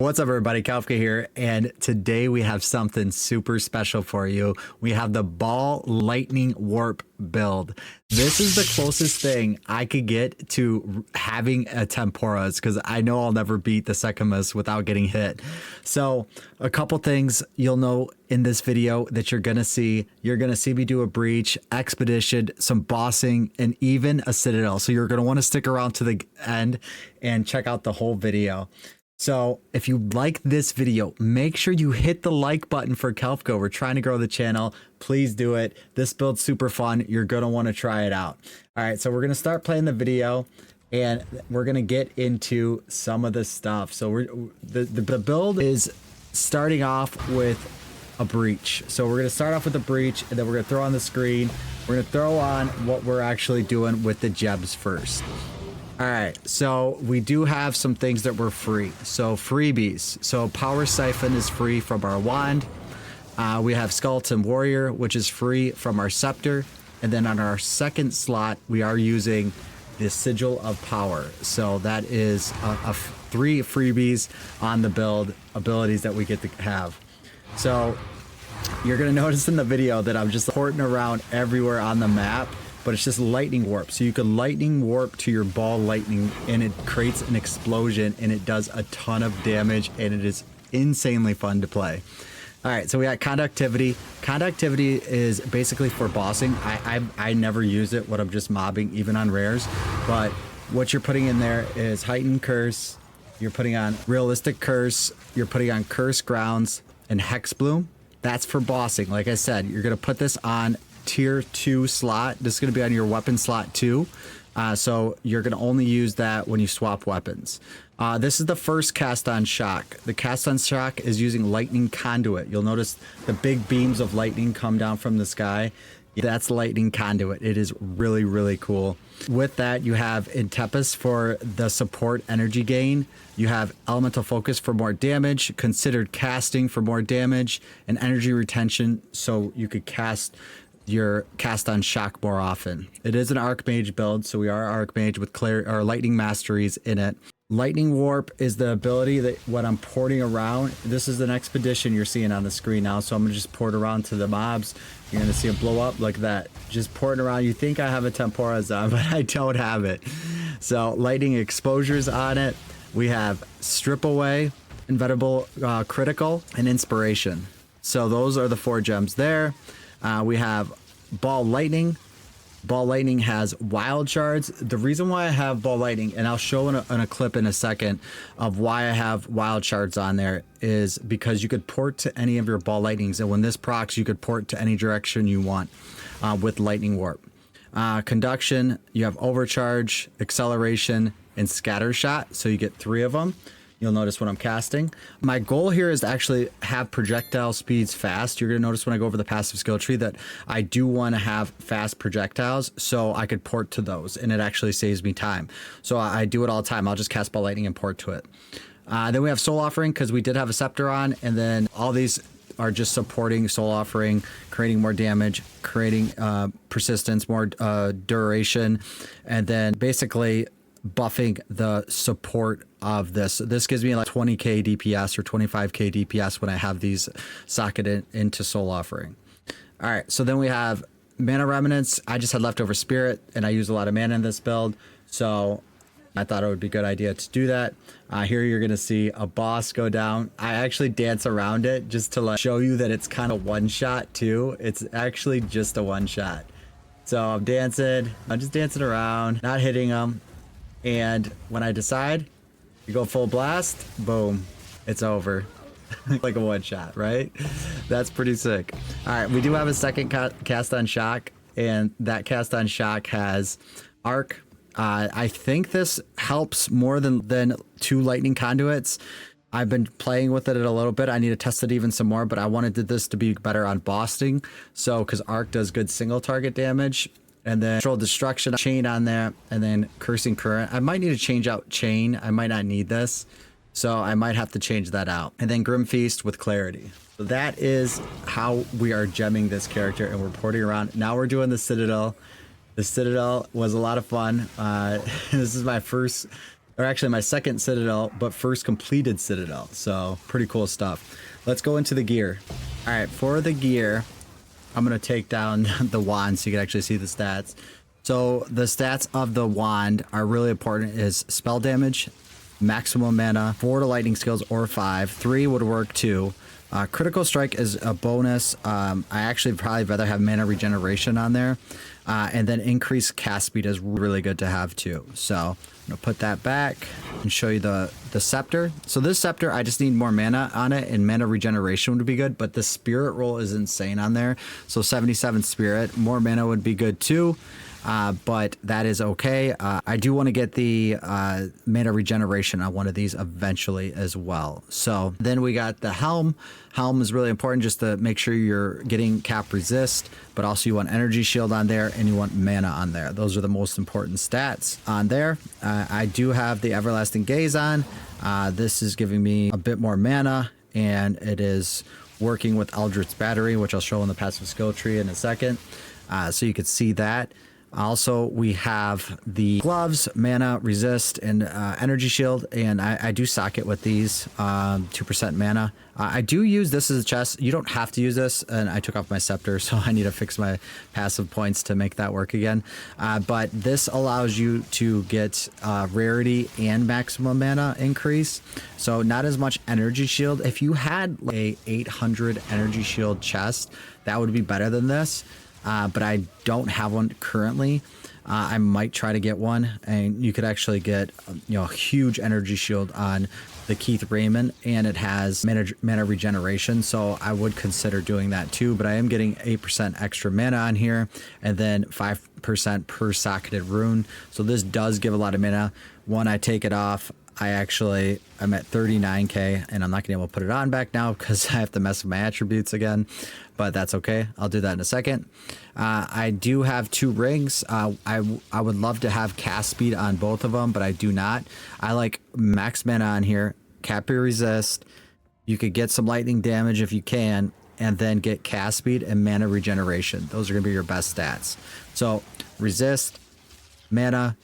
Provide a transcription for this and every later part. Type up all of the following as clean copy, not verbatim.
What's up, everybody? Kafka here, and today we have something super special for you. We have the Ball Lightning Warp build. This is the closest thing I could get to having a Temporas, because I know I'll never beat the Sekimus without getting hit. So a couple things you'll know in this video that you're gonna see. You're gonna see me do a breach, expedition, some bossing, and even a Citadel. So you're gonna want to stick around to the end and check out the whole video. So if you like this video, make sure you hit the like button for Kelfco. We're trying to grow the channel. Please do it. This build's super fun. You're going to want to try it out. All right, so we're going to start playing the video and we're going to get into some of the stuff. So the build is starting off with a breach. So we're going to start off with a breach, and then we're going to throw on the screen. We're going to throw on what we're actually doing with the gebs first. All right, so we do have some things that were free. So freebies. So Power Siphon is free from our wand. We have Skeleton Warrior, which is free from our scepter. And then on our second slot, we are using the Sigil of Power. So that is three freebies on the build abilities that we get to have. So you're gonna notice in the video that I'm just porting around everywhere on the map, but it's just lightning warp. So you can lightning warp to your ball lightning and it creates an explosion and it does a ton of damage and it is insanely fun to play. All right, so we got conductivity. Conductivity is basically for bossing. I never use it when I'm just mobbing, even on rares, but what you're putting in there is heightened curse, you're putting on realistic curse, you're putting on curse grounds and hex bloom. That's for bossing. Like I said, you're gonna put this on tier 2 slot. This is going to be on your weapon slot 2. So you're going to only use that when you swap weapons. This is the first cast on shock. The cast on shock is using lightning conduit. You'll notice the big beams of lightning come down from the sky. That's lightning conduit. It is really, really cool. With that, you have Intepus for the support energy gain. You have elemental focus for more damage, considered casting for more damage, and energy retention, so you could cast your cast on shock more often. It is an Archmage build, so we are Archmage with lightning masteries in it. Lightning warp is the ability that when I'm porting around, this is an expedition you're seeing on the screen now, so I'm gonna just port around to the mobs. You're gonna see them blow up like that. Just porting around. You think I have a Temporas on, but I don't have it. So lightning exposures on it. We have strip away, inevitable critical, and inspiration. So those are the 4 gems there. We have Ball Lightning. Ball Lightning has wild shards. The reason why I have Ball Lightning, and I'll show in a clip in a second of why I have wild shards on there, is because you could port to any of your Ball Lightnings, and when this procs, you could port to any direction you want with Lightning Warp. Conduction, you have Overcharge, Acceleration, and Scatter Shot, so you get 3 of them. You'll notice when I'm casting. My goal here is to actually have projectile speeds fast. You're gonna notice when I go over the passive skill tree that I do wanna have fast projectiles so I could port to those, and it actually saves me time. So I do it all the time. I'll just cast Ball Lightning and port to it. Then we have Soul Offering, because we did have a Scepter on, and then all these are just supporting Soul Offering, creating more damage, creating persistence, more duration, and then basically buffing the support of this. This gives me like 20k DPS or 25k DPS when I have these socketed into Soul Offering. All right, so then we have Mana Remnants. I just had leftover Spirit, and I use a lot of mana in this build, so I thought it would be a good idea to do that. Here you're gonna see a boss go down. I actually dance around it just to show you that it's kind of one shot too. It's actually just a one shot. So I'm just dancing around, not hitting them. And when I decide you go full blast, boom, it's over. Like a one shot, right? That's pretty sick. All right, we do have a second cast on shock, and that cast on shock has arc. I think this helps more than 2 lightning conduits. I've been playing with it a little bit. I need to test it even some more, but I wanted this to be better on bossing. So, because arc does good single target damage. And then control destruction chain on there, and then cursing current. I might need to change out chain. I might not need this, so I might have to change that out. And then Grim Feast with clarity. So that is how we are gemming this character, and we're porting around. Now we're doing the Citadel. The Citadel was a lot of fun. This is my first or actually my second Citadel, but first completed Citadel. So pretty cool stuff. Let's go into the gear. All right, for the gear, I'm going to take down the wand so you can actually see the stats. So the stats of the wand are really important. Is spell damage, maximum mana, 4 to lightning skills or 5. 3 would work too. Critical strike is a bonus. I actually probably rather have mana regeneration on there. And then increased cast speed is really good to have too. So I'm gonna put that back and show you the scepter. So this scepter, I just need more mana on it, and mana regeneration would be good, but the spirit roll is insane on there. So 77 spirit, more mana would be good too. But that is okay. I do want to get the mana regeneration on one of these eventually as well. So then we got the helm. Helm is really important just to make sure you're getting cap resist, but also you want energy shield on there and you want mana on there. Those are the most important stats on there. I do have the everlasting gaze on. This is giving me a bit more mana, and it is working with Eldritch Battery, which I'll show in the passive skill tree in a second. So you could see that. Also, we have the gloves, mana, resist, and energy shield, and I do socket with these 2% mana. I do use this as a chest. You don't have to use this, and I took off my scepter, so I need to fix my passive points to make that work again. But this allows you to get rarity and maximum mana increase, so not as much energy shield. If you had like a 800 energy shield chest, that would be better than this. But I don't have one currently. I might try to get one, and you could actually get a huge energy shield on the Keith Raymond, and it has mana regeneration, so I would consider doing that too. But I am getting 8% extra mana on here, and then 5% per socketed rune, so this does give a lot of mana. When I take it off, I'm at 39k, and I'm not gonna be able to put it on back now because I have to mess with my attributes again, but that's okay. I'll do that in a second. I do have 2 rings. I would love to have cast speed on both of them, but I do not. I like max mana on here, cap your resist. You could get some lightning damage if you can, and then get cast speed and mana regeneration. Those are gonna be your best stats. So resist, mana,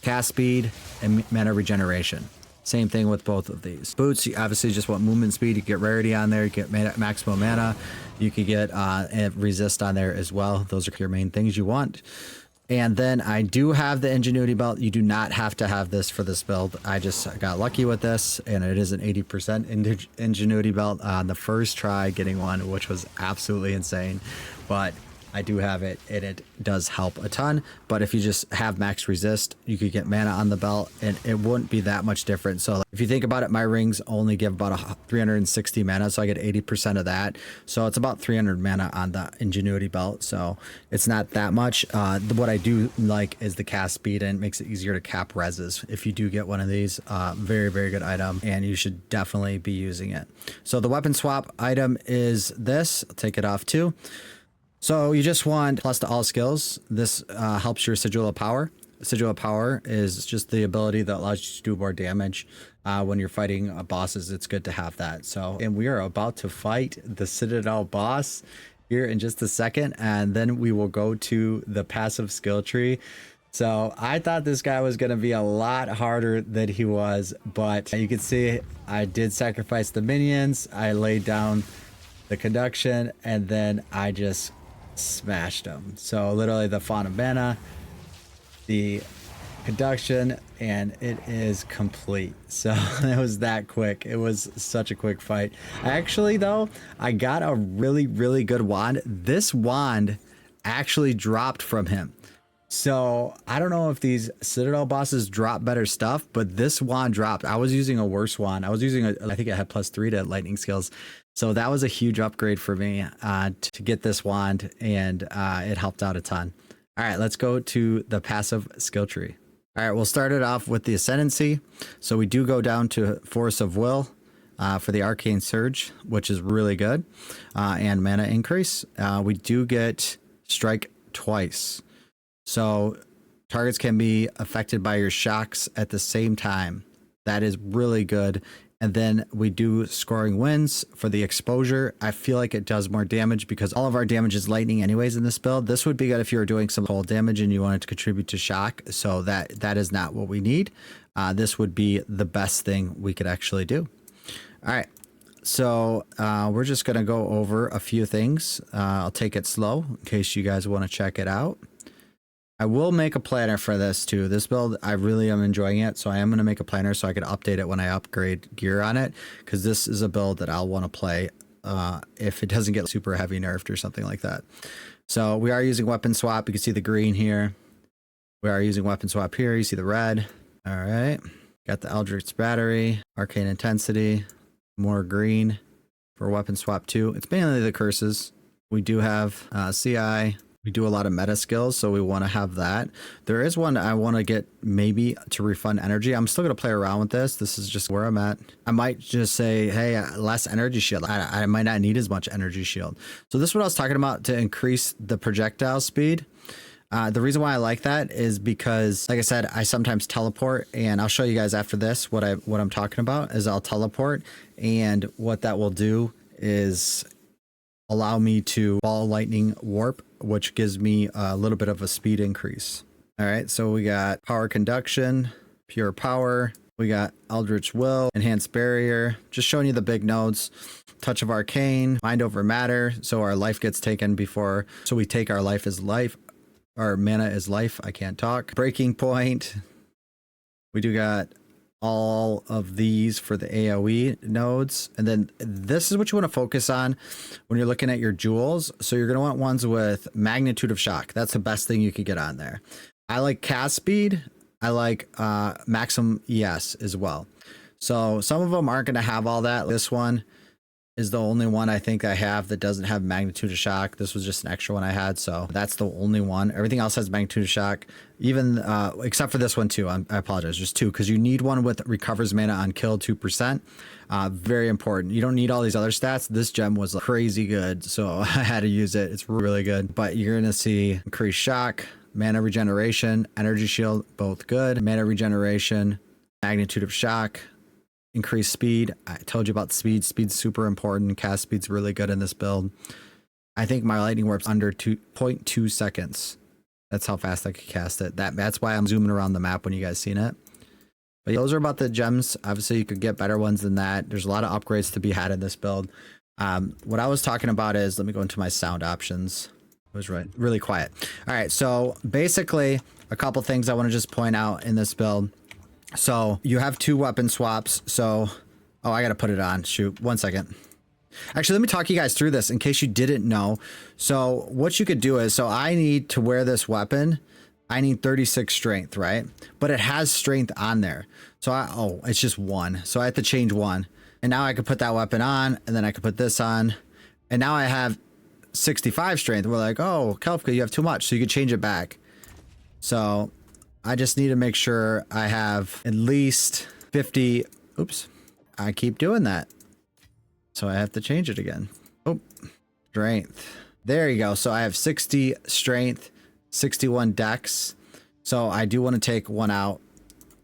cast speed, and mana regeneration. Same thing with both of these. Boots, you obviously just want movement speed. You get rarity on there, you get maximum mana. You could get resist on there as well. Those are your main things you want. And then I do have the ingenuity belt. You do not have to have this for this build. I just got lucky with this, and it is an 80% ingenuity belt on the first try getting one, which was absolutely insane. But I do have it, and it does help a ton. But if you just have max resist, you could get mana on the belt, and it wouldn't be that much different. So if you think about it, my rings only give about 360 mana, so I get 80% of that. So it's about 300 mana on the ingenuity belt, so it's not that much. What I do like is the cast speed, and it makes it easier to cap reses. If you do get one of these, very, very good item, and you should definitely be using it. So the weapon swap item is this. I'll take it off too. So you just want plus to all skills. This helps your Sigil of Power. Sigil of Power is just the ability that allows you to do more damage when you're fighting bosses. It's good to have that. So, and we are about to fight the Citadel boss here in just a second, and then we will go to the passive skill tree. So I thought this guy was going to be a lot harder than he was, but you can see I did sacrifice the minions. I laid down the conduction, and then I just smashed them. So literally the Font of Mana, the conduction, and it is complete. So it was that quick. It was such a quick fight. Actually though, I got a really, really good wand. This wand actually dropped from him. So I don't know if these Citadel bosses drop better stuff, but this wand dropped. I was using a worse wand. I was using I think it had +3 to lightning skills. So that was a huge upgrade for me to get this wand, and it helped out a ton. All right, let's go to the passive skill tree. All right, we'll start it off with the Ascendancy. So we do go down to Force of Will for the Arcane Surge, which is really good, and mana increase. We do get Strike twice. So targets can be affected by your shocks at the same time. That is really good And then we do scoring winds for the exposure. I feel like it does more damage because all of our damage is lightning anyways in this build. This would be good if you were doing some cold damage and you wanted to contribute to shock. So that is not what we need. This would be the best thing we could actually do. All right. So we're just going to go over a few things. I'll take it slow in case you guys want to check it out. I will make a planner for this too. This build, I really am enjoying it. So I am going to make a planner so I can update it when I upgrade gear on it. Because this is a build that I'll want to play if it doesn't get super heavy nerfed or something like that. So we are using weapon swap. You can see the green here. We are using weapon swap here. You see the red. All right. Got the Eldritch Battery, Arcane Intensity, more green for weapon swap too. It's mainly the curses. We do have CI. We do a lot of meta skills, so we want to have that. There is one I want to get maybe to refund energy. I'm still going to play around with this. This is just where I'm at. I might just say, hey, less energy shield. I might not need as much energy shield. So this is what I was talking about to increase the projectile speed. The reason why I like that is because, like I said, I sometimes teleport, and I'll show you guys after this what I'm talking about is I'll teleport, and what that will do is allow me to ball lightning warp, which gives me a little bit of a speed increase. All right, so we got power conduction, pure power. We got Eldritch Will, enhanced barrier, just showing you the big nodes. Touch of arcane, mind over matter. So our life gets taken before. So we take our life as life. Our mana is life. I can't talk. Breaking point. We do got all of these for the AoE nodes. And then this is what you want to focus on when you're looking at your jewels. So you're going to want ones with magnitude of shock. That's the best thing you could get on there. I like cast speed. I like maximum ES as well. So some of them aren't going to have all that. This one is the only one I think I have that doesn't have magnitude of shock. This was just an extra one I had, so that's the only one. Everything else has magnitude of shock, even except for this one too. I apologize, just two, because you need one with recovers mana on kill 2%. Very important. You don't need all these other stats. This gem was crazy good, so I had to use it. It's really good. But you're gonna see increased shock, mana regeneration, energy shield, both good. Mana regeneration, magnitude of shock, increased speed. I told you about speed. Speed's super important. Cast speed's really good in this build. I think my lightning warp's under 2.2 seconds. That's how fast I could cast it. That's why I'm zooming around the map when you guys seen it. But those are about the gems. Obviously, you could get better ones than that. There's a lot of upgrades to be had in this build. What I was talking about is, let me go into my sound options. It was really quiet. All right, so basically, a couple things I want to just point out in this build. So you have two weapon swaps. So, oh, I got to put it on. Shoot, 1 second. Actually, let me talk you guys through this in case you didn't know. So what you could do is, so I need to wear this weapon. I need 36 strength, right? But it has strength on there. So oh, it's just 1. So I have to change 1. And now I could put that weapon on, and then I could put this on. And now I have 65 strength. We're like, oh, Kelfka, you have too much. So you could change it back. So I just need to make sure I have at least 50. Oops. I keep doing that. So I have to change it again. Oh, strength. There you go. So I have 60 strength, 61 dex. So I do want to take 1 out.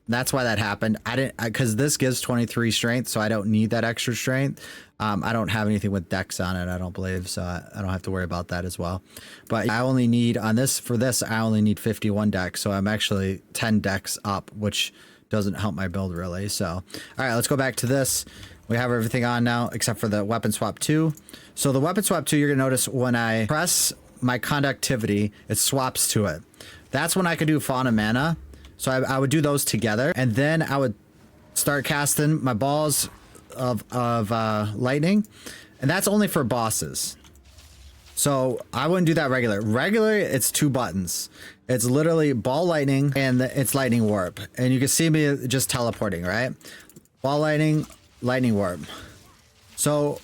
That's why that happened. I didn't, because this gives 23 strength, so I don't need that extra strength. I don't have anything with dex on it, I don't believe, so I don't have to worry about that as well. But I only need on this, for this, I only need 51 dex, so I'm actually 10 dex up, which doesn't help my build really. So, all right, let's go back to this. We have everything on now except for the weapon swap 2. So the weapon swap 2, you're gonna notice when I press my conductivity, it swaps to it. That's when I could do fauna mana. So I would do those together, and then I would start casting my balls of lightning, and that's only for bosses. So I wouldn't do that regularly. It's 2 buttons. It's literally ball lightning and it's lightning warp, and you can see me just teleporting, right? Ball lightning, lightning warp. So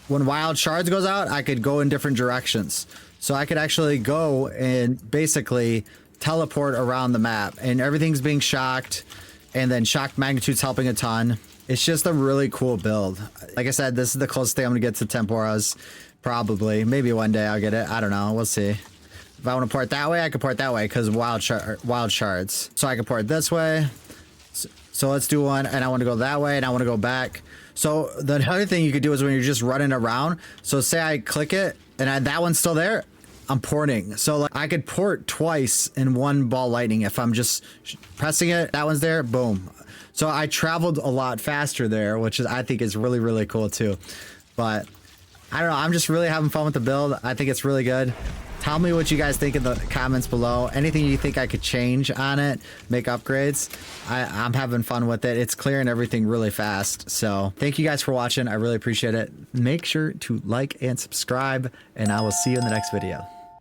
when wild shards goes out, I could go in different directions. So I could actually go and basically teleport around the map, and everything's being shocked, and then shock magnitude's helping a ton. It's just a really cool build. Like I said, this is the closest thing I'm gonna get to temporas. Probably, maybe one day I'll get it. I don't know, we'll see. If I want to port that way, I can port that way because wild shards. So I can port this way. So let's do one, and I want to go that way, and I want to go back. So the other thing you could do is when you're just running around. So say I click it, and that one's still there. I'm porting. So like I could port twice in one ball lightning if I'm just pressing it. That one's there. Boom. So I traveled a lot faster there, which is I think is really, really cool too. But I don't know. I'm just really having fun with the build. I think it's really good. Tell me what you guys think in the comments below. Anything you think I could change on it, make upgrades. I'm having fun with it. It's clearing everything really fast. So thank you guys for watching. I really appreciate it. Make sure to like and subscribe, and I will see you in the next video.